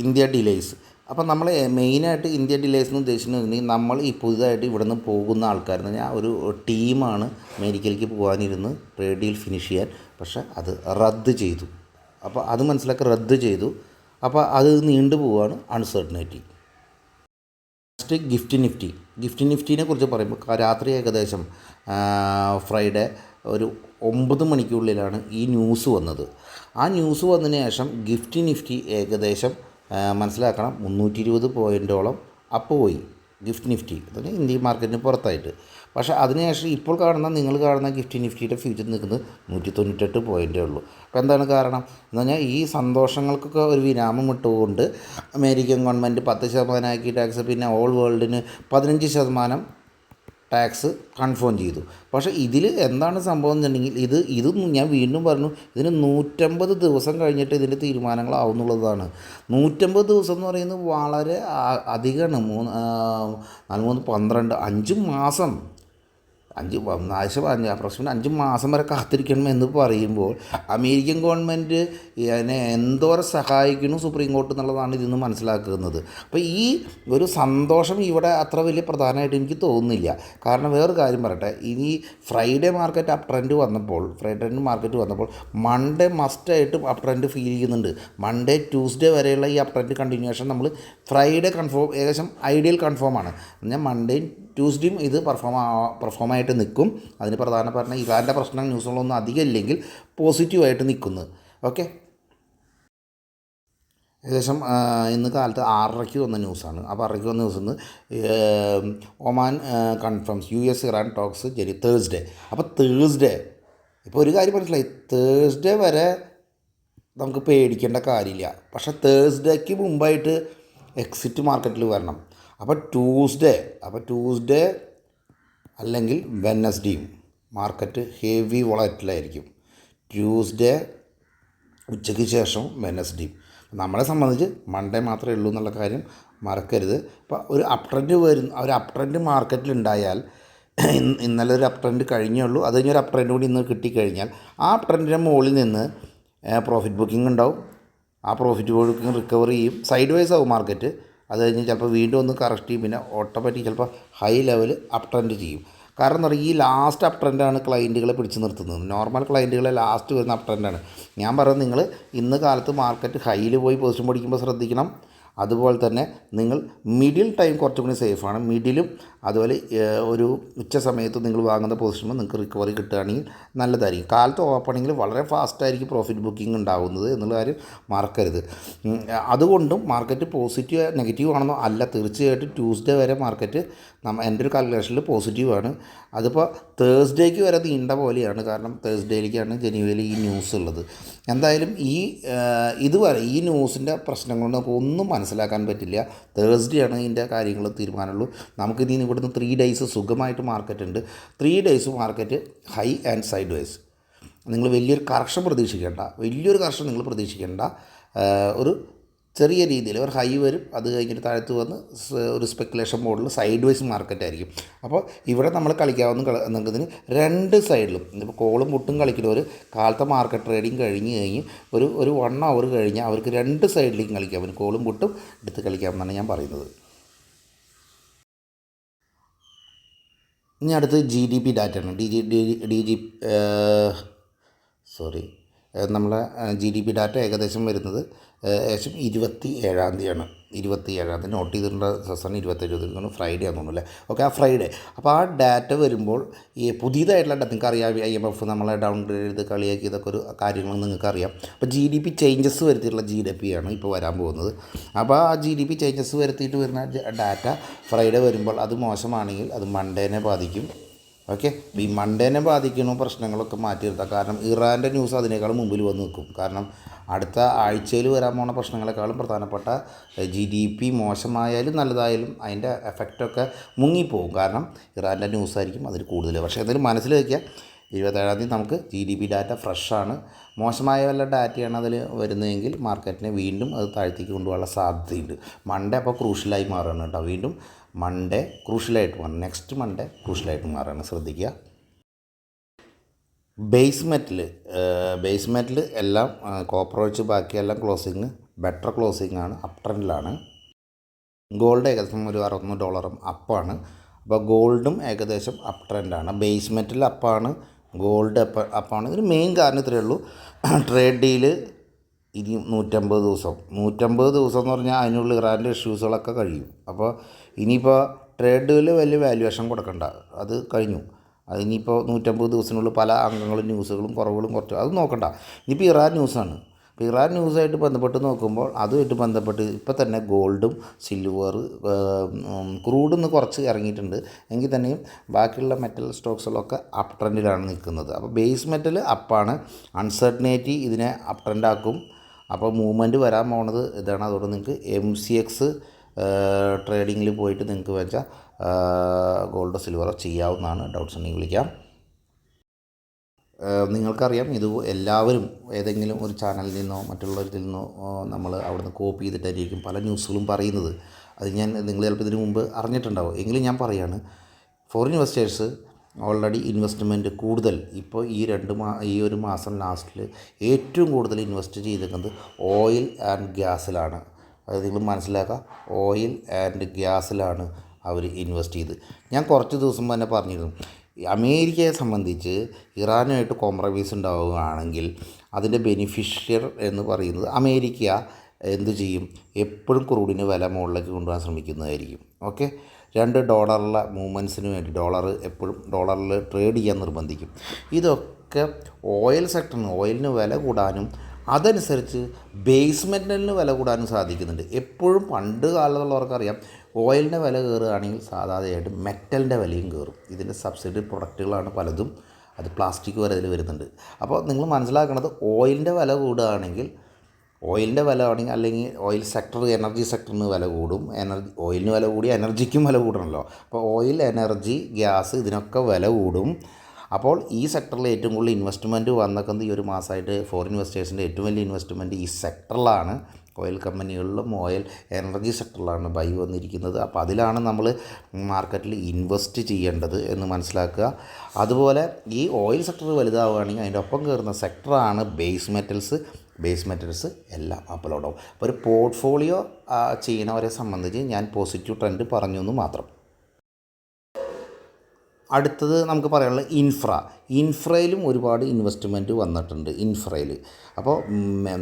India delays. അപ്പം നമ്മൾ മെയിനായിട്ട് ഇന്ത്യ ഡിലേയ്സ് എന്ന് ഉദ്ദേശിച്ചിട്ടുണ്ടെങ്കിൽ നമ്മൾ ഈ പുതുതായിട്ട് ഇവിടെ നിന്ന് പോകുന്ന ആൾക്കാരെന്ന് പറഞ്ഞാൽ ഒരു ടീമാണ് അമേരിക്കയിലേക്ക് പോകാനിരുന്ന് ട്രേഡ് ഡീൽ ഫിനിഷ് ചെയ്യാൻ. പക്ഷേ അത് റദ്ദ് ചെയ്തു. അപ്പോൾ അത് മനസ്സിലാക്കി റദ്ദ് ചെയ്തു. അപ്പോൾ അത് നീണ്ടു പോവുകയാണ് അൺസർട്ടനിറ്റി. നെക്സ്റ്റ് ഗിഫ്റ്റ് നിഫ്റ്റിനെ കുറിച്ച് പറയുമ്പോൾ രാത്രി ഏകദേശം ഫ്രൈഡേ ഒരു 9 മണിക്കുള്ളിലാണ് ഈ ന്യൂസ് വന്നത്. ആ ന്യൂസ് വന്നതിന് ശേഷം ഗിഫ്റ്റ് നിഫ്റ്റി ഏകദേശം മനസ്സിലാക്കണം 320 പോയിൻറ്റോളം അപ്പ് പോയി ഗിഫ്റ്റ് നിഫ്റ്റി, അതായത് ഇന്ത്യൻ മാർക്കറ്റിന് പുറത്തായിട്ട്. പക്ഷേ അതിനുശേഷം ഇപ്പോൾ നിങ്ങൾ കാണുന്ന ഗിഫ്റ്റ് നിഫ്റ്റിയുടെ ഫ്യൂച്ചർ നിൽക്കുന്നത് 198 പോയിൻറ്റേ ഉള്ളൂ. അപ്പോൾ എന്താണ് കാരണം എന്ന് പറഞ്ഞാൽ ഈ സന്തോഷങ്ങൾക്കൊക്കെ ഒരു വിരാമം ഇട്ടുകൊണ്ട് അമേരിക്കൻ ഗവൺമെൻറ് 10% ആക്കി ടാക്സ്, പിന്നെ ഓൾ വേൾഡിന് 15% ടാക്സ് കൺഫേം ചെയ്തു. പക്ഷേ ഇതിൽ എന്താണ് സംഭവം എന്നുണ്ടെങ്കിൽ ഇത് ഞാൻ വീണ്ടും പറഞ്ഞു, ഇതിന് 150 ദിവസം കഴിഞ്ഞിട്ട് ഇതിൻ്റെ തീരുമാനങ്ങളാവുന്നുള്ളതാണ്. 150 ദിവസം എന്ന് പറയുന്നത് വളരെ അധികമാണ്. 4 12 5 മാസം, 5 മാസം വരെ കാത്തിരിക്കണം എന്ന് പറയുമ്പോൾ അമേരിക്കൻ ഗവൺമെൻറ് അതിനെ എന്തോരം സഹായിക്കുന്നു സുപ്രീം കോർട്ട് എന്നുള്ളതാണ് ഇതിൽ നിന്ന് മനസ്സിലാക്കുന്നത്. അപ്പോൾ ഈ ഒരു സന്തോഷം ഇവിടെ അത്ര വലിയ പ്രധാനമായിട്ട് എനിക്ക് തോന്നുന്നില്ല. കാരണം വേറൊരു കാര്യം പറയട്ടെ, ഇനി ഫ്രൈഡേ മാർക്കറ്റ് അപ്പ് ട്രെൻഡ് വന്നപ്പോൾ മൺഡേ മസ്റ്റായിട്ട് അപ്പ് ട്രെൻഡ് ഫീൽ ചെയ്യുന്നുണ്ട്. മൺഡേ ട്യൂസ്ഡേ വരെയുള്ള ഈ അപ്പ് ട്രെൻഡ് കണ്ടിന്യൂഷൻ നമ്മൾ ഫ്രൈഡേ കൺഫേം ഏകദേശം ഐഡിയൽ കൺഫേമാണ്. എന്നാൽ മൺഡേയും ട്യൂസ്ഡേയും ഇത് പെർഫോമായിട്ട് നിൽക്കും. അതിന് പ്രധാനപ്പെട്ട ഇറാൻ്റെ പ്രശ്നം ന്യൂസുകളൊന്നും അധികം ഇല്ലെങ്കിൽ പോസിറ്റീവായിട്ട് നിൽക്കുന്നു. ഓക്കെ, ഏകദേശം ഇന്ന് കാലത്ത് 6:30 വന്ന ന്യൂസാണ്. അപ്പോൾ 6:30 വന്ന ന്യൂസിൽ നിന്ന് Oman confirms US Iran talks Thursday. അപ്പോൾ തേഴ്സ്ഡേ ഇപ്പോൾ ഒരു കാര്യം മനസ്സിലായി, തേഴ്സ്ഡേ വരെ നമുക്ക് പേടിക്കേണ്ട കാര്യമില്ല. പക്ഷേ തേഴ്സ്ഡേക്ക് മുമ്പായിട്ട് എക്സിറ്റ് മാർക്കറ്റിൽ വരണം. അപ്പോൾ ട്യൂസ്ഡേ അല്ലെങ്കിൽ വെനസ്ഡേയും മാർക്കറ്റ് ഹെവി വോളറ്റിലായിരിക്കും. ട്യൂസ്ഡേ ഉച്ചയ്ക്ക് ശേഷം വെനസ്ഡേയും. നമ്മളെ സംബന്ധിച്ച് മൺഡേ മാത്രമേ ഉള്ളൂ എന്നുള്ള കാര്യം മറക്കരുത്. അപ്പോൾ ഒരു അപ് ട്രെൻഡ് മാർക്കറ്റിലുണ്ടായാൽ, ഇന്നലെ ഒരു അപ് ട്രെൻഡ് കഴിഞ്ഞേ ഉള്ളൂ, അത് കഴിഞ്ഞൊരു അപ് ട്രെൻഡ് കൂടി ഇന്ന് കിട്ടിക്കഴിഞ്ഞാൽ ആ അപ് ട്രെൻഡിൻ്റെ മുകളിൽ നിന്ന് പ്രോഫിറ്റ് ബുക്കിംഗ് ഉണ്ടാവും. ആ പ്രോഫിറ്റ് ബുക്കിംഗ് റിക്കവർ ചെയ്യും, സൈഡ് വൈസ് ആവും മാർക്കറ്റ്. അത് കഴിഞ്ഞ് ചിലപ്പോൾ വീണ്ടും ഒന്ന് കറക്റ്റ് ചെയ്യും, പിന്നെ ഓട്ടോമാറ്റിക് ചിലപ്പോൾ ഹൈ ലെവൽ അപ് ട്രെൻഡ് ചെയ്യും. കാരണം എന്താ പറയുക, ഈ ലാസ്റ്റ് അപ് ട്രെൻഡാണ് ക്ലയൻറ്റുകളെ പിടിച്ച് നിർത്തുന്നത്. നോർമൽ ക്ലയൻറ്റുകളെ ലാസ്റ്റ് വരുന്ന അപ് ട്രെൻഡാണ്. ഞാൻ പറയുന്നത്, നിങ്ങൾ ഇന്ന് കാലത്ത് മാർക്കറ്റ് ഹൈയിൽ പോയി പൊസിഷൻ പിടിക്കുമ്പോൾ ശ്രദ്ധിക്കണം. അതുപോലെ തന്നെ നിങ്ങൾ മിഡിൽ ടൈം കുറച്ചും കൂടി സേഫാണ്. മിഡിലും അതുപോലെ ഒരു ഉച്ച സമയത്ത് നിങ്ങൾ വാങ്ങുന്ന പൊസിഷനിൽ നിങ്ങൾക്ക് റിക്കവറി കിട്ടുകയാണെങ്കിൽ നല്ലതായിരിക്കും. കാലത്ത് ഓപ്പണിങ്ങിൽ വളരെ ഫാസ്റ്റായിരിക്കും പ്രോഫിറ്റ് ബുക്കിംഗ് ഉണ്ടാകുന്നത് എന്നുള്ള കാര്യം മറക്കരുത്. അതുകൊണ്ടും മാർക്കറ്റ് പോസിറ്റീവ് നെഗറ്റീവ് ആണെന്നോ അല്ല, തീർച്ചയായിട്ടും ട്യൂസ്ഡേ വരെ മാർക്കറ്റ് എൻ്റെ ഒരു കാൽക്കുലേഷനിൽ പോസിറ്റീവാണ്. അതിപ്പോൾ തേഴ്സ്ഡേക്ക് വരെ നീണ്ട പോലെയാണ്. കാരണം തേഴ്സ്ഡേയിലേക്കാണ് ജനുവരിയിൽ ഈ ന്യൂസ് ഉള്ളത്. എന്തായാലും ഇതുവരെ ഈ ന്യൂസിൻ്റെ പ്രശ്നങ്ങൾ നമുക്ക് ഒന്നും മനസ്സിലാക്കാൻ പറ്റില്ല. തേഴ്സ്ഡേ ആണ് ഇതിൻ്റെ കാര്യങ്ങൾ തീരുമാനമുള്ളൂ. നമുക്കിനി ഇവിടുന്ന് 3 ഡേയ്സ് സുഖമായിട്ട് മാർക്കറ്റ് ഉണ്ട്. 3 days market high and side vice. നിങ്ങൾ വലിയൊരു കറക്ഷൻ നിങ്ങൾ പ്രതീക്ഷിക്കേണ്ട. ഒരു ചെറിയ രീതിയിൽ ഒരു ഹൈ വരും, അത് കഴിഞ്ഞിട്ട് താഴത്ത് വന്ന് ഒരു സ്പെക്കുലേഷൻ മോഡിൽ സൈഡ് വൈസ് മാർക്കറ്റ് ആയിരിക്കും. അപ്പോൾ ഇവിടെ നമ്മൾ കളിക്കാവുന്നതിന് 2 സൈഡിലും, ഇപ്പോൾ കോളും പുട്ടും കളിക്കുന്നവർ കാലത്തെ മാർക്കറ്റ് ട്രേഡിങ് കഴിഞ്ഞ് ഒരു 1 അവർ കഴിഞ്ഞാൽ അവർക്ക് 2 സൈഡിലേക്കും കളിക്കാം. അവന് കോളും പുട്ടും എടുത്ത് കളിക്കാമെന്നാണ് ഞാൻ പറയുന്നത്. ഇനി അടുത്ത് GDP ഡാറ്റയാണ്. നമ്മളെ GDP ഡാറ്റ ഏകദേശം വരുന്നത് ഏകദേശം 27-ാം തീയതിയാണ്. 27-ാം തീയതി നോട്ട് ചെയ്തിട്ടുള്ള ദിവസമാണ് 27 ഫ്രൈഡേ ആണെന്ന് തോന്നുന്നു അല്ലേ. ഓക്കെ, ആ ഫ്രൈഡേ. അപ്പോൾ ആ ഡാറ്റ വരുമ്പോൾ ഈ പുതിയതായിട്ടുള്ള നിങ്ങൾക്കറിയാം, IMF നമ്മളെ ഡൗൺ ഗ്രേഡ് ചെയ്ത് കളിയാക്കി, ഇതൊക്കെ ഒരു കാര്യങ്ങൾ നിങ്ങൾക്കറിയാം. അപ്പോൾ GDP ചേഞ്ചസ് വരുത്തിയിട്ടുള്ള GDP ആണ് ഇപ്പോൾ വരാൻ പോകുന്നത്. അപ്പോൾ ആ GDP ചേഞ്ചസ് വരുത്തിയിട്ട് വരുന്ന ഡാറ്റ ഫ്രൈഡേ വരുമ്പോൾ അത് മോശമാണെങ്കിൽ അത് മൺഡേനെ ബാധിക്കും. ഓക്കെ, ഈ മൺഡേനെ ബാധിക്കുന്ന പ്രശ്നങ്ങളൊക്കെ മാറ്റി നിർത്താം. കാരണം ഇറാൻ്റെ ന്യൂസ് അതിനേക്കാളും മുമ്പിൽ വന്ന് നിൽക്കും. കാരണം അടുത്ത ആഴ്ചയിൽ വരാൻ പോകുന്ന പ്രശ്നങ്ങളെക്കാളും പ്രധാനപ്പെട്ട GDP മോശമായാലും നല്ലതായാലും അതിൻ്റെ എഫക്റ്റൊക്കെ മുങ്ങിപ്പോവും. കാരണം ഇറാൻ്റെ ന്യൂസായിരിക്കും അതിൽ കൂടുതൽ. പക്ഷേ എന്തായാലും മനസ്സിൽ വയ്ക്കുക, 27-ാം തീയതി നമുക്ക് GDP ഡാറ്റ ഫ്രഷാണ്. മോശമായ വല്ല ഡാറ്റയാണ് അതിൽ വരുന്നതെങ്കിൽ മാർക്കറ്റിനെ വീണ്ടും അത് താഴ്ത്തേക്ക് കൊണ്ടുപോകാനുള്ള സാധ്യതയുണ്ട്. മൺഡേ അപ്പോൾ ക്രൂഷ്യലായി മാറുകയാണ് കേട്ടോ. വീണ്ടും മൺഡേ ക്രൂഷ്യലായിട്ട് മാറും. നെക്സ്റ്റ് മൺഡേ ക്രൂഷ്യലായിട്ട് മാറുകയാണ്, ശ്രദ്ധിക്കുക. ബേസ് മെറ്റൽ എല്ലാം കോപ്പർ വെച്ച് ബാക്കിയെല്ലാം ക്ലോസിങ് ബെറ്റർ ക്ലോസിംഗ് ആണ്, അപ് ട്രെൻഡിലാണ്. ഗോൾഡ് ഏകദേശം ഒരു $61 അപ്പാണ്. അപ്പോൾ ഗോൾഡും ഏകദേശം അപ് ട്രെൻഡാണ്. ബേസ് മെറ്റൽ അപ്പാണ്, ഗോൾഡ് അപ്പാണ്. ഇതിന് മെയിൻ കാരണം ഇത്രയേ ഉള്ളൂ, ട്രേഡ് ഡീല് ഇനി 150 ദിവസം എന്ന് പറഞ്ഞാൽ അതിനുള്ള ഇറാൻ്റെ ഇഷ്യൂസുകളൊക്കെ കഴിയും. അപ്പോൾ ഇനിയിപ്പോൾ ട്രേഡ് ഡീല് വലിയ വാല്യുവേഷൻ കൊടുക്കണ്ട, അത് കഴിഞ്ഞു. അതിനിപ്പോൾ 150 ദിവസത്തിനുള്ളിൽ പല അംഗങ്ങളും ന്യൂസുകളും കുറവുകളും കുറച്ച് അത് നോക്കണ്ട. ഇനിയിപ്പോൾ ഇറാൻ ന്യൂസാണ്. ഇപ്പോൾ ഇറാൻ ന്യൂസായിട്ട് ബന്ധപ്പെട്ട് നോക്കുമ്പോൾ അതുമായിട്ട് ബന്ധപ്പെട്ട് ഇപ്പോൾ തന്നെ ഗോൾഡും സിൽവർ ക്രൂഡൊന്ന് കുറച്ച് ഇറങ്ങിയിട്ടുണ്ട്. എങ്കിൽ തന്നെയും ബാക്കിയുള്ള മെറ്റൽ സ്റ്റോക്സുകളൊക്കെ അപ് ട്രെൻഡിലാണ് നിൽക്കുന്നത്. അപ്പോൾ ബേസ് മെറ്റൽ അപ്പാണ്. അൺസർട്ടനിറ്റി ഇതിനെ അപ് ട്രെൻഡാക്കും. അപ്പോൾ മൂവ്മെൻറ്റ് വരാൻ പോകുന്നത് ഇതാണ്. അതുകൊണ്ട് നിങ്ങൾക്ക് MCX ട്രേഡിങ്ങിൽ പോയിട്ട് നിങ്ങൾക്ക് വെച്ചാൽ ഗോൾഡോ സിൽവറോ ചെയ്യാവുന്നതാണ്. ഡൗട്ട്സ് ഉണ്ടെങ്കിൽ വിളിക്കാം. നിങ്ങൾക്കറിയാം, ഇത് എല്ലാവരും ഏതെങ്കിലും ഒരു ചാനലിൽ നിന്നോ മറ്റുള്ളവരിൽ നിന്നോ നമ്മൾ അവിടുന്ന് കോപ്പി ചെയ്തിട്ടായിരിക്കും പല ന്യൂസുകളും പറയുന്നത്. അത് ഞാൻ നിങ്ങൾ ചിലപ്പോൾ ഇതിന് മുമ്പ് അറിഞ്ഞിട്ടുണ്ടാവും. എങ്കിലും ഞാൻ പറയുകയാണ്, ഫോറിൻ ഇൻവെസ്റ്റേഴ്സ് ഓൾറെഡി ഇൻവെസ്റ്റ്മെൻറ്റ് കൂടുതൽ ഇപ്പോൾ ഈ ഒരു മാസം ലാസ്റ്റിൽ ഏറ്റവും കൂടുതൽ ഇൻവെസ്റ്റ് ചെയ്തിരിക്കുന്നത് ഓയിൽ ആൻഡ് ഗ്യാസിലാണ്. അത് നിങ്ങൾ മനസ്സിലാക്കുക, ഓയിൽ ആൻഡ് ഗ്യാസിലാണ് അവർ ഇൻവെസ്റ്റ് ചെയ്ത്. ഞാൻ കുറച്ച് ദിവസം തന്നെ പറഞ്ഞിരുന്നു, അമേരിക്കയെ സംബന്ധിച്ച് ഇറാനുമായിട്ട് കോംപ്രമൈസ് ഉണ്ടാവുകയാണെങ്കിൽ അതിൻ്റെ ബെനിഫിഷ്യർ എന്ന് പറയുന്നത് അമേരിക്ക എന്തു ചെയ്യും, എപ്പോഴും ക്രൂഡിന് വില മുകളിലേക്ക് കൊണ്ടുപോകാൻ ശ്രമിക്കുന്നതായിരിക്കും. ഓക്കെ, $2 മൂവ്മെൻറ്റ്സിന് വേണ്ടി എപ്പോഴും ഡോളറിൽ ട്രേഡ് ചെയ്യാൻ നിർബന്ധിക്കും. ഇതൊക്കെ ഓയിൽ സെക്ടറിന്, ഓയിലിന് വില കൂടാനും അതനുസരിച്ച് ബേസ് മെറ്റലിന് വില കൂടാനും സാധിക്കുന്നുണ്ട്. എപ്പോഴും പണ്ട് കാലത്തുള്ളവർക്കറിയാം, ഓയിലിൻ്റെ വില കയറുകയാണെങ്കിൽ സാധാരണയായിട്ട് മെറ്റലിൻ്റെ വിലയും കയറും. ഇതിൻ്റെ സബ്സിഡി പ്രൊഡക്റ്റുകളാണ് പലതും, അത് പ്ലാസ്റ്റിക് വരെ ഇതിൽ വരുന്നുണ്ട്. അപ്പോൾ നിങ്ങൾ മനസ്സിലാക്കുന്നത്, ഓയിലിൻ്റെ വില കൂടുകയാണെങ്കിൽ അല്ലെങ്കിൽ ഓയിൽ സെക്ടർ, എനർജി സെക്ടറിന് വില കൂടും. ഓയിലിന് വില കൂടി എനർജിക്കും വില കൂടണമല്ലോ. അപ്പോൾ ഓയിൽ, എനർജി, ഗ്യാസ് ഇതിനൊക്കെ വില കൂടും. അപ്പോൾ ഈ സെക്ടറിൽ ഏറ്റവും കൂടുതൽ ഇൻവെസ്റ്റ്മെൻറ്റ് വന്നേക്കുന്നത് ഈ ഒരു മാസമായിട്ട് ഫോറിൻ ഇൻവെസ്റ്റേഴ്സിൻ്റെ ഏറ്റവും വലിയ ഇൻവെസ്റ്റ്മെൻറ്റ് ഈ സെക്ടറിലാണ്. ഓയിൽ കമ്പനികളിലും ഓയിൽ എനർജി സെക്ടറിലാണ് ബൈ വന്നിരിക്കുന്നത്. അപ്പോൾ അതിലാണ് നമ്മൾ മാർക്കറ്റിൽ ഇൻവെസ്റ്റ് ചെയ്യേണ്ടത് എന്ന് മനസ്സിലാക്കുക. അതുപോലെ ഈ ഓയിൽ സെക്ടർ വലുതാവുകയാണെങ്കിൽ അതിൻ്റെ ഒപ്പം കയറുന്ന സെക്ടറാണ് ബേസ് മെറ്റൽസ് എല്ലാം അപ്ലോഡാവും. അപ്പോൾ ഒരു പോർട്ട്ഫോളിയോ ചെയ്യുന്നവരെ സംബന്ധിച്ച് ഞാൻ പോസിറ്റീവ് ട്രെൻഡ് പറഞ്ഞു എന്ന് മാത്രം. അടുത്തത് നമുക്ക് പറയാനുള്ളത് ഇൻഫ്രയിലും ഒരുപാട് ഇൻവെസ്റ്റ്മെൻറ്റ് വന്നിട്ടുണ്ട്. അപ്പോൾ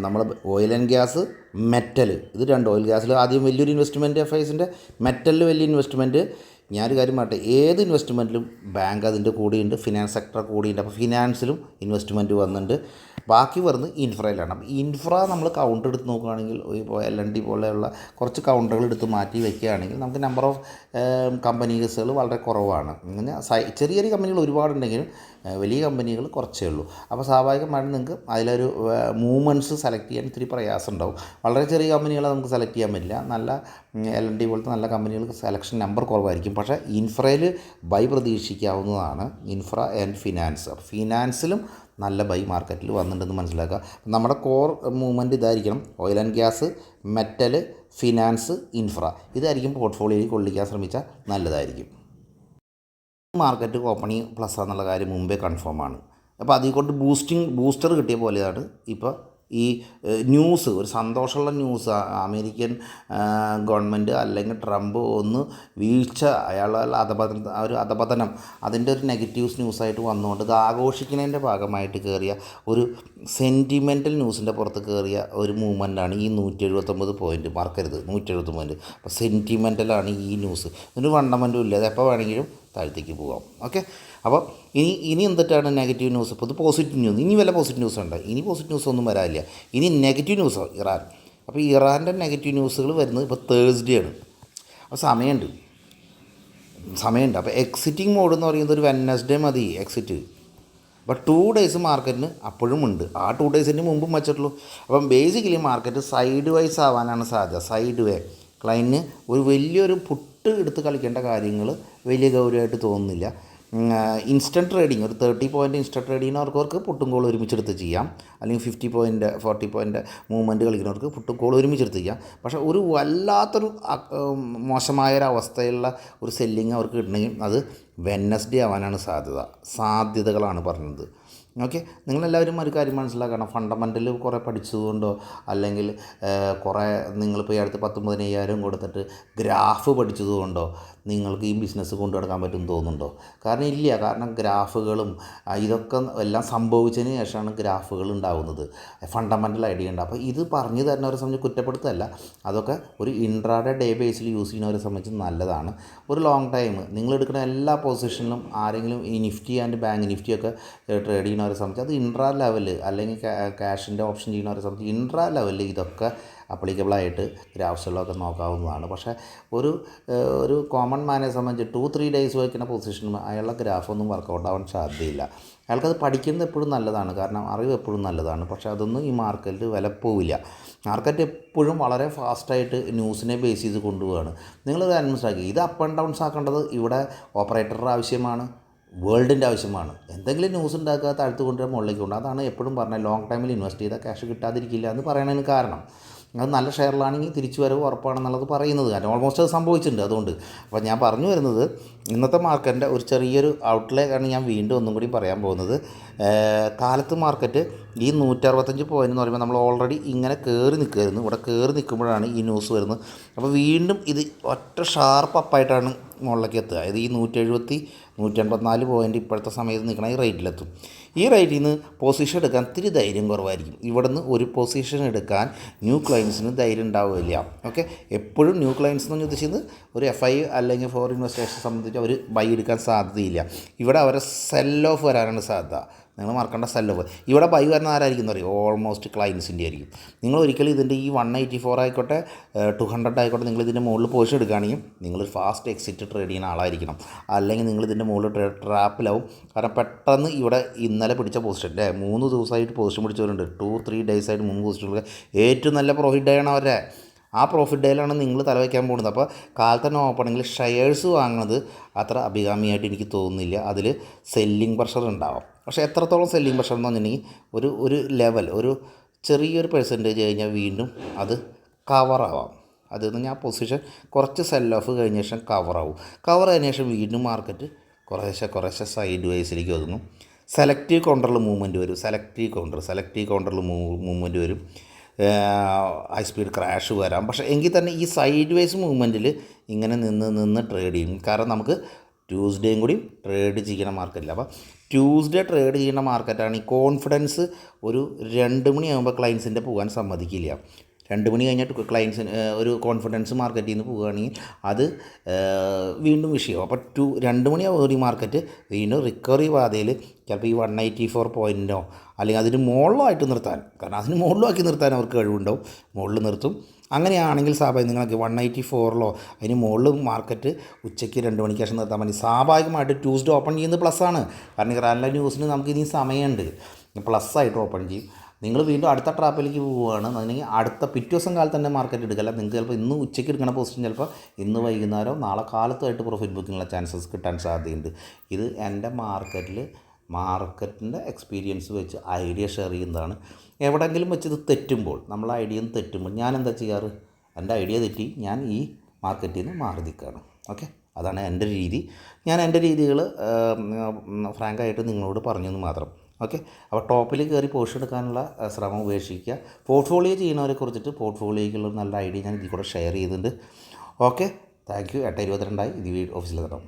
നമ്മൾ ഓയിൽ ആൻഡ് ഗ്യാസ്, മെറ്റൽ, ഇത് രണ്ട്. ഓയിൽ ഗ്യാസിൽ ആദ്യം വലിയൊരു ഇൻവെസ്റ്റ്മെൻറ്റ് FISൻ്റെ, മെറ്റലിൽ വലിയ ഇൻവെസ്റ്റ്മെൻറ്റ്. ഞാനൊരു കാര്യം പറയട്ടെ, ഏത് ഇൻവെസ്റ്റ്മെൻറ്റിലും ബാങ്ക് അതിൻ്റെ കൂടെയുണ്ട്, ഫിനാൻസ് സെക്ടർ കൂടെയുണ്ട്. അപ്പോൾ ഫിനാൻസിലും ഇൻവെസ്റ്റ്മെൻറ്റ് വന്നിട്ടുണ്ട്. ബാക്കി വരുന്നത് ഇൻഫ്രയിലാണ്. അപ്പോൾ ഇൻഫ്ര നമ്മൾ കൗണ്ടർ എടുത്ത് നോക്കുകയാണെങ്കിൽ, ഇപ്പോൾ LNT പോലെയുള്ള കുറച്ച് കൗണ്ടറുകൾ എടുത്ത് മാറ്റി വയ്ക്കുകയാണെങ്കിൽ നമുക്ക് നമ്പർ ഓഫ് കമ്പനീസുകൾ വളരെ കുറവാണ്. ഇങ്ങനെ ചെറിയ ചെറിയ കമ്പനികൾ ഒരുപാടുണ്ടെങ്കിലും വലിയ കമ്പനികൾ കുറച്ചേ ഉള്ളൂ. അപ്പോൾ സ്വാഭാവികമായിട്ടും നിങ്ങൾക്ക് അതിലൊരു മൂവ്മെൻറ്റ്സ് സെലക്ട് ചെയ്യാൻ ഇത്തിരി പ്രയാസം ഉണ്ടാവും. വളരെ ചെറിയ കമ്പനികളെ നമുക്ക് സെലക്ട് ചെയ്യാൻ പറ്റില്ല. നല്ല LNT പോലത്തെ നല്ല കമ്പനികൾക്ക് സെലക്ഷൻ നമ്പർ കുറവായിരിക്കും. പക്ഷേ ഇൻഫ്രയിൽ ബൈ പ്രതീക്ഷിക്കാവുന്നതാണ്. Infra and finance. അപ്പോൾ ഫിനാൻസിലും നല്ല ബൈ മാർക്കറ്റിൽ വന്നിട്ടുണ്ടെന്ന് മനസ്സിലാക്കുക. നമ്മുടെ കോർ മൂവ്മെൻറ്റ് ഇതായിരിക്കണം. Oil and gas, metal, finance, infra, ഇതായിരിക്കും പോർട്ട്ഫോളിയോയിൽ കൊള്ളിക്കാൻ ശ്രമിച്ചാൽ നല്ലതായിരിക്കും. മാർക്കറ്റ് ഓപ്പണിംഗ് പ്ലസ് എന്നുള്ള കാര്യം മുമ്പേ കൺഫേമാണ്. അപ്പോൾ അതിൽ കൊണ്ട് ബൂസ്റ്റർ കിട്ടിയ പോലെയാണ് ഇപ്പോൾ ഈ ന്യൂസ്. ഒരു സന്തോഷമുള്ള ന്യൂസ്, അമേരിക്കൻ ഗവൺമെൻറ് അല്ലെങ്കിൽ ട്രംപ് ഒന്ന് വീഴ്ച, അയാളുടെ അധപതനം, അതിൻ്റെ ഒരു നെഗറ്റീവ്സ് ന്യൂസായിട്ട് വന്നുകൊണ്ട് ഇത് ആഘോഷിക്കുന്നതിൻ്റെ ഭാഗമായിട്ട് കയറിയ ഒരു സെൻറ്റിമെൻ്റൽ ന്യൂസിൻ്റെ പുറത്ത് കയറിയ ഒരു മൂവ്മെൻറ്റാണ് ഈ 179 പോയിൻറ്റ്. മറക്കരുത്, 170 പോയിൻറ്റ്. അപ്പോൾ സെൻറ്റിമെൻ്റലാണ് ഈ ന്യൂസ്. ഇതിന് ഫണ്ടമെൻറ്റും ഇല്ല, അത് എപ്പോൾ വേണമെങ്കിലും താഴത്തേക്ക് പോകാം. ഓക്കെ, അപ്പോൾ ഇനി എന്തിട്ടാണ് നെഗറ്റീവ് ന്യൂസ്? ഇപ്പോൾ ഇത് പോസിറ്റീവ് ന്യൂസ്. ഇനി വല്ല പോസിറ്റീവ് ന്യൂസ് ഉണ്ട്? ഇനി പോസിറ്റീവ് ന്യൂസ് ഒന്നും വരാനില്ല. ഇനി നെഗറ്റീവ് ന്യൂസോ ഇറാൻ. അപ്പോൾ ഇറാൻ്റെ നെഗറ്റീവ് ന്യൂസുകൾ വരുന്നത് ഇപ്പോൾ തേഴ്സ്ഡേ ആണ്. അപ്പോൾ സമയമുണ്ട്. അപ്പോൾ എക്സിറ്റിംഗ് മോഡ് എന്ന് പറയുന്നത് ഒരു വെഡ്നെസ്ഡേ മതി എക്സിറ്റ്. അപ്പോൾ 2 ഡേയ്സ് മാർക്കറ്റിന് അപ്പോഴും ഉണ്ട്. ആ 2 ഡേയ്സിന് മുമ്പും വെച്ചിട്ടുള്ളൂ. അപ്പം ബേസിക്കലി മാർക്കറ്റ് സൈഡ് വൈസ് ആവാനാണ് സാധ്യത. സൈഡ് വേ ക്ലൈൻറ്റിന് ഒരു വലിയൊരു പുട്ട് എടുത്ത് കളിക്കേണ്ട കാര്യങ്ങൾ വലിയ ഗൗരവമായിട്ട് തോന്നുന്നില്ല. ഇൻസ്റ്റൻറ്റ് ട്രേഡിങ്, ഒരു 30 പോയിൻറ്റ് ഇൻസ്റ്റൻറ്റ് ട്രേഡിങ്ങിനവർക്ക് പുട്ടും കോൾ ഒരുമിച്ചെടുത്ത് ചെയ്യാം. അല്ലെങ്കിൽ 50 പോയിൻറ്റ് 40 പോയിൻറ്റ് മൂവ്മെൻറ്റ് കളിക്കുന്നവർക്ക് പുട്ടും കോൾ ഒരുമിച്ചെടുത്ത് ചെയ്യാം. പക്ഷേ ഒരു വല്ലാത്തൊരു മോശമായൊരവസ്ഥയുള്ള ഒരു സെല്ലിങ് അവർക്ക് കിട്ടണമെങ്കിൽ അത് വെഡ്നെസ്ഡേ ആവാനാണ് സാധ്യതകളാണ് പറഞ്ഞത്. ഓക്കെ, നിങ്ങളെല്ലാവരും ഒരു കാര്യം മനസ്സിലാക്കണം, ഫണ്ടമെൻ്റൽ കുറേ പഠിച്ചതുകൊണ്ടോ അല്ലെങ്കിൽ കുറേ നിങ്ങളിപ്പോൾ ഈ അടുത്ത് 10,000-15,000 കൊടുത്തിട്ട് ഗ്രാഫ് പഠിച്ചതുകൊണ്ടോ നിങ്ങൾക്ക് ഈ ബിസിനസ് കൊണ്ടു നടക്കാൻ പറ്റുമെന്ന് തോന്നുന്നുണ്ടോ? കാരണം ഇല്ല. കാരണം ഗ്രാഫുകളും ഇതൊക്കെ എല്ലാം സംഭവിച്ചതിന് ശേഷമാണ് ഗ്രാഫുകൾ ഉണ്ടാകുന്നത്, ഫണ്ടമെൻ്റൽ ഐഡിയ ഉണ്ട്. അപ്പോൾ ഇത് പറഞ്ഞു തരുന്നവരെ സംബന്ധിച്ച് കുറ്റപ്പെടുത്തല്ല, അതൊക്കെ ഒരു ഇൻട്രാഡേ ഡേ ബേസിൽ യൂസ് ചെയ്യുന്നവരെ സംബന്ധിച്ച് നല്ലതാണ്. ഒരു ലോങ് ടൈം നിങ്ങളെടുക്കുന്ന എല്ലാ പൊസിഷനിലും ആരെങ്കിലും ഈ നിഫ്റ്റി ആൻഡ് ബാങ്ക് നിഫ്റ്റിയൊക്കെ ട്രേഡ് ചെയ്യുന്നവരെ സംബന്ധിച്ച് അത് ഇൻട്രാ ലെവൽ അല്ലെങ്കിൽ ക്യാഷിൻ്റെ ഓപ്ഷൻ ചെയ്യുന്നവരെ സംബന്ധിച്ച് ഇൻട്രാ ലെവലിൽ ഇതൊക്കെ അപ്ലിക്കബിളായിട്ട് ഗ്രാഫ്സുകളൊക്കെ നോക്കാവുന്നതാണ്. പക്ഷേ ഒരു കോമൺ മാനെ സംബന്ധിച്ച് 2-3 ഡേയ്സ് വയ്ക്കുന്ന പൊസിഷനും അയാളുടെ ഗ്രാഫൊന്നും വർക്കൗട്ട് ആവാൻ സാധ്യതയില്ല. അയാൾക്കത് പഠിക്കുന്നത് എപ്പോഴും നല്ലതാണ്, കാരണം അറിവ് എപ്പോഴും നല്ലതാണ്. പക്ഷേ അതൊന്നും ഈ മാർക്കറ്റിൽ വില പോവില്ല. മാർക്കറ്റ് എപ്പോഴും വളരെ ഫാസ്റ്റായിട്ട് ന്യൂസിനെ ബേസ് ചെയ്ത് കൊണ്ടുപോവുകയാണ്. നിങ്ങളിത് മനസ്സിലാക്കി, ഇത് അപ്പ് ആൻഡ് ഡൗൺസ് ആക്കേണ്ടത് ഇവിടെ ഓപ്പറേറ്ററുടെ ആവശ്യമാണ്, വേൾഡിൻ്റെ ആവശ്യമാണ്. എന്തെങ്കിലും ന്യൂസ് ഉണ്ടാക്കുക, താഴ്ത്തു കൊണ്ടുവരാൻ മുകളിലേക്ക് കൊണ്ട്, അതാണ് എപ്പോഴും പറഞ്ഞത് ലോങ് ടൈമിൽ ഇൻവെസ്റ്റ് ചെയ്താൽ ക്യാഷ് കിട്ടാതിരിക്കില്ല എന്ന് പറയുന്നതിന് കാരണം. അത് നല്ല ഷെയറിലാണെങ്കിൽ തിരിച്ചു വരവ് ഉറപ്പാണെന്നുള്ളത് പറയുന്നത്, കാരണം ഓൾമോസ്റ്റ് അത് സംഭവിച്ചിട്ടുണ്ട്. അതുകൊണ്ട് അപ്പോൾ ഞാൻ പറഞ്ഞു വരുന്നത്, ഇന്നത്തെ മാർക്കറ്റിൻ്റെ ഒരു ചെറിയൊരു ഔട്ട്ലേക്കാണ് ഞാൻ വീണ്ടും ഒന്നും കൂടി പറയാൻ പോകുന്നത്. കാലത്ത് മാർക്കറ്റ് ഈ 165 പോയിൻ്റ് എന്ന് പറയുമ്പോൾ നമ്മൾ ഓൾറെഡി ഇങ്ങനെ കയറി നിൽക്കുമായിരുന്നു. ഇവിടെ കയറി നിൽക്കുമ്പോഴാണ് ഈ ന്യൂസ് വരുന്നത്. അപ്പോൾ വീണ്ടും ഇത് ഒറ്റ ഷാർപ്പ് അപ്പായിട്ടാണ് മുകളിലേക്ക് എത്തുക. ഇത് ഈ 184 പോയിൻ്റ് ഇപ്പോഴത്തെ സമയത്ത് നിൽക്കണ ഈ റേറ്റിലെത്തും. ഈ റേറ്റിൽ നിന്ന് പൊസിഷൻ എടുക്കാൻ ഇത്തിരി ധൈര്യം കുറവായിരിക്കും. ഇവിടെ നിന്ന് ഒരു പൊസിഷൻ എടുക്കാൻ ന്യൂ ക്ലയൻസിന് ധൈര്യം ഉണ്ടാവില്ല. ഓക്കെ, എപ്പോഴും ന്യൂ ക്ലയൻസ് എന്ന് ഉദ്ദേശിക്കുന്നത് ഒരു FI അല്ലെങ്കിൽ ഫോർ ഇൻവെസ്റ്റേഴ്സിനെ സംബന്ധിച്ച് അവർ ബൈ എടുക്കാൻ സാധ്യതയില്ല. ഇവിടെ അവരെ സെൽ ഓഫ് വരാനാണ് സാധ്യത. നിങ്ങൾ മറക്കേണ്ട സെൽ ഓഫ്. ഇവിടെ ബൈ വരുന്ന ആരായിരിക്കും എന്ന് പറയും, ഓൾമോസ്റ്റ് ക്ലയൻസിൻ്റെ ആയിരിക്കും. നിങ്ങൾ ഒരിക്കലും ഇതിൻ്റെ ഈ 184 ആയിക്കോട്ടെ 200 ആയിക്കോട്ടെ, നിങ്ങൾ ഇതിൻ്റെ മുകളിൽ പൊസിഷൻ എടുക്കുകയാണെങ്കിൽ നിങ്ങളൊരു ഫാസ്റ്റ് എക്സിറ്റ് ട്രേഡ് ചെയ്യുന്ന ആളായിരിക്കണം. അല്ലെങ്കിൽ നിങ്ങൾ ഇതിൻ്റെ മുകളിൽ ട്രാപ്പിലാവും. കാരണം പെട്ടെന്ന് ഇവിടെ ഇന്നലെ പിടിച്ച പൊസിഷൻ 3 ദിവസമായിട്ട് പൊസിഷൻ പിടിച്ചവരുണ്ട്, 2-3 ഡേയ്സ് ആയിട്ട് 3 പൊസിഷനുകൾ ഏറ്റവും നല്ല പ്രോഫിറ്റ് ഡേ ആണ് അവരെ. ആ പ്രോഫിറ്റ് ഡേയിലാണ് നിങ്ങൾ തലവയ്ക്കാൻ പോകുന്നത്. അപ്പോൾ കാലത്ത് തന്നെ ഓപ്പണിങ്ങിൽ ഷെയർസ് വാങ്ങുന്നത് അത്ര അഭികാമ്യമായിട്ട് എനിക്ക് തോന്നുന്നില്ല. അതിൽ സെല്ലിംഗ് പ്രഷർ ഉണ്ടാവും. പക്ഷേ എത്രത്തോളം സെല്ലിംഗ് പ്രഷർ എന്ന് പറഞ്ഞിട്ടുണ്ടെങ്കിൽ ഒരു ലെവൽ, ഒരു ചെറിയൊരു പെർസെൻറ്റേജ് കഴിഞ്ഞാൽ വീണ്ടും അത് കവറാവാം. അതെന്ന് ഞാൻ പൊസിഷൻ കുറച്ച് സെൽ ഓഫ് കഴിഞ്ഞ ശേഷം കവറാവും. കവർ കഴിഞ്ഞ ശേഷം വീണ്ടും മാർക്കറ്റ് കുറേശ്ശെ സൈഡ് വൈസിലേക്ക് ഒതുങ്ങും. സെലക്റ്റീവ് കൗണ്ടറിൽ മൂവ്മെൻറ്റ് വരും. സെലക്റ്റീവ് കൗണ്ടറിൽ മൂവ്മെൻറ്റ് വരും. ഹൈ സ്പീഡ് ക്രാഷ് വരാം. പക്ഷേ എങ്കിൽ തന്നെ ഈ സൈഡ് വേസ് മൂവ്മെൻറ്റിൽ ഇങ്ങനെ നിന്ന് ട്രേഡ് ചെയ്യും. കാരണം നമുക്ക് ട്യൂസ്ഡേയും കൂടി ട്രേഡ് ചെയ്യുന്ന മാർക്കറ്റില്ല. അപ്പോൾ ട്യൂസ്ഡേ ട്രേഡ് ചെയ്യുന്ന മാർക്കറ്റാണ്. ഈ കോൺഫിഡൻസ് ഒരു 2 മണിയാകുമ്പോൾ ക്ലയൻസിൻ്റെ പോകാൻ സമ്മതിക്കില്ല. 2 മണി കഴിഞ്ഞിട്ട് ക്ലയൻസിന് ഒരു കോൺഫിഡൻസ് മാർക്കറ്റിൽ നിന്ന് പോവുകയാണെങ്കിൽ അത് വീണ്ടും വിഷയവും. അപ്പോൾ 2 മണിയാവും ഒരു മാർക്കറ്റ് വീണ്ടും റിക്കവറി പാതയിൽ ചിലപ്പോൾ ഈ 184 പോയിൻറ്റോ അല്ലെങ്കിൽ അതിന് മുകളിലായിട്ട് നിർത്താൻ, കാരണം അതിന് മുകളിലാക്കി നിർത്താൻ അവർക്ക് കഴിവുണ്ടാവും, മുകളിൽ നിർത്തും. അങ്ങനെയാണെങ്കിൽ സ്വാഭാവികം നിങ്ങൾക്ക് 184 അതിന് മുകളിൽ മാർക്കറ്റ് ഉച്ചയ്ക്ക് 2 മണിക്ക് ശേഷം നിർത്താൻ മതി. സ്വാഭാവികമായിട്ട് ട്യൂസ്ഡേ ഓപ്പൺ ചെയ്യുന്നത് പ്ലസ്സാണ്. കാരണം കേരള ന്യൂസിന് നമുക്ക് ഇനി സമയമുണ്ട്, പ്ലസ്സായിട്ട് ഓപ്പൺ ചെയ്യും. നിങ്ങൾ വീണ്ടും അടുത്ത ട്രാപ്പിലേക്ക് പോവുകയാണ് എന്നുണ്ടെങ്കിൽ അടുത്ത പിറ്റേ ദിവസം കാലത്ത് തന്നെ മാർക്കറ്റ് എടുക്കില്ല. നിങ്ങൾക്ക് ചിലപ്പോൾ ഇന്ന് ഉച്ചയ്ക്ക് എടുക്കുന്ന പൊസിഷൻ ചിലപ്പോൾ ഇന്ന് വൈകുന്നേരം നാളെ കാലത്തുമായിട്ട് പ്രോഫിറ്റ് ബുക്കിങ്ങുള്ള ചാൻസസ് കിട്ടാൻ സാധ്യതയുണ്ട്. ഇത് എൻ്റെ മാർക്കറ്റിൻ്റെ എക്സ്പീരിയൻസ് വെച്ച് ഐഡിയ ഷെയർ ചെയ്യുന്നതാണ്. എവിടെയെങ്കിലും വെച്ച് ഇത് തെറ്റുമ്പോൾ, നമ്മൾ ഐഡിയ തെറ്റുമ്പോൾ ഞാൻ എന്താ ചെയ്യാറ്, എൻ്റെ ഐഡിയ തെറ്റി ഞാൻ ഈ മാർക്കറ്റിൽ നിന്ന് മാറി നിൽക്കുകയാണ്. ഓക്കെ, അതാണ് എൻ്റെ രീതി. ഞാൻ എൻ്റെ രീതികൾ ഫ്രാങ്കായിട്ട് നിങ്ങളോട് പറഞ്ഞെന്ന് മാത്രം. ഓക്കെ, അപ്പോൾ ടോപ്പിൽ കയറി പോസ്റ്റ് എടുക്കാനുള്ള ശ്രമം ഉപേക്ഷിക്കുക. പോർട്ട്ഫോളിയോ ചെയ്യുന്നവരെ കുറിച്ചിട്ട് പോർട്ട്ഫോളിയോയ്ക്കുള്ള നല്ല ഐഡിയ ഞാൻ ഇതിൽ കൂടെ ഷെയർ ചെയ്തിട്ടുണ്ട്. Okay, thank you. 8:22 ഇത് ഓഫീസിൽ തരാം.